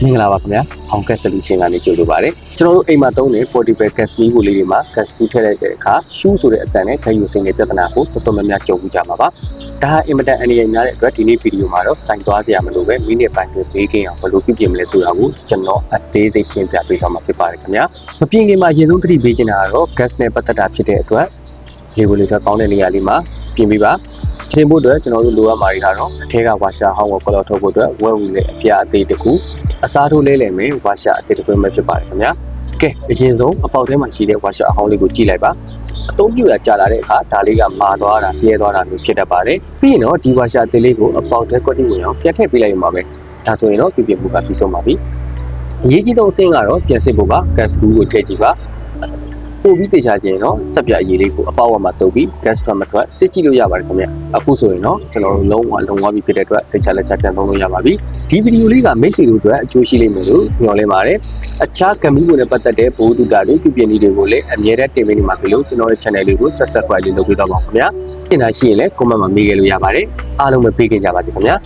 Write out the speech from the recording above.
မင်္ဂလာပါခင်ဗျာအောင်ကက် solution ကနေကြိုဆိုပါရစေကျွန်တော်တို့အိမ်မှာသုံးတဲ့ portable gas meter ကိုလေးတွေမှာ gas ပူးထည့်လိုက်တဲ့အခါရှူးဆိုတဲ့အတန်နဲ့ခယူစင်တဲ့ပြဿနာကိုတော်တော်များများကြုံကြမှာပါဒါဟာအင်မတန်အနေနဲ့များတဲ့အတွက်ဒီနေ့ဗီဒီယိုမှာတော့စိုင်းသွားကြရမလို့ပဲမိနစ်ပိုင်းတွေပေးခင်အောင်ဘယ်လိုပြုပြင်မလဲဆိုတာကိုကျွန်တော်အသေးစိတ်ရှင်းပြပေးသွားမှာဖြစ်ပါတယ်ခင်ဗျာမပြင်ခင်မှာအရင်ဆုံးသတိပေးချင်တာကတော့ gas နဲ့ပတ်သက်တာဖြစ်တဲ့အတွက်လေကိုလေးကကောင်းတဲ့နေရာလေးမှာပြင်ပေးပါတင်ဖို့အတွက်ကျွန်တော်တို့လိုအပ်မှာတွေကတော့အထက်ကဝါရှာဟောင်းကိုကောက်ထုတ်ဖို့အတွက်ဝက်ဝီနဲ့အပြားအသေးတစ်ခုအစားထိုးလဲလှယ်မယ်ဝါရှာအသေးတစ်ခုပဲဖြစ်ပါတယ်ခင်ဗျာကဲအရင်ဆုံးအပေါက်ထဲမှာရှိတဲ့ဝါရှာအဟောင်းလေးကိုကြည့်လိုက်ပါအသုံးပြုရကြာလာတဲ့အခါဒါလေးကမာသွားတာပြဲသွားတာမျိုးဖြစ်တတ်ပါတယ်ပြီးရင်တော့ဒီဝါရှာအသေးလေးကိုအပေါက်ထဲကွက်တိဝင်အောင်ပြန်ထည့်ပေးလိုက်ရမှာပဲဒါဆိုရင်တော့ပြပြင်မှုကပြီးဆုံးပါပြီအရေးကြီးဆုံးအဆင့်ကတော့ပြန်စစ်ဖို့ပါ gas ဘူးကိုထည့်ကြည့်ပါပို့ပြီးတေချာခြင်းတော့စက်ပြအရေးလေးကိုအပေါက်ဝမှာတုပ်ပြီး gas ထွက်မထွက်စစ်ကြည့်လို့ရပါတယ်ခင်ဗျအခုဆိုရင်တော့ကျွန်တော်တို့လုံးဝပြီးဖြစ်တဲ့အတွက်စိတ်ချလက်ချပြန်သုံးလို့ရပါပြီဒီဗီဒီယိုလေးကမိတ်ဆွေတို့အတွက်အကျိုးရှိလိမ့်မယ်လို့ညွှန်လင်းပါတယ်အခြားကမ္ဘာကိုနဲ့ပတ်သက်တဲ့ဘိုးတူတာတွေပြုပြင်နည်းတွေကိုလည်းအမြဲတမ်းတင်ပေးနေမှာပြီလို့ကျွန်တော်ရဲ့ channel လေးကို subscribe လေးလုပ်ပေးတော့ပါခင်ဗျာပြင်တာရှိရင်လည်း comment မှာမေးခဲ့လို့ရပါတယ်အားလုံးပဲပေးခင်ကြပါစေခင်ဗျာ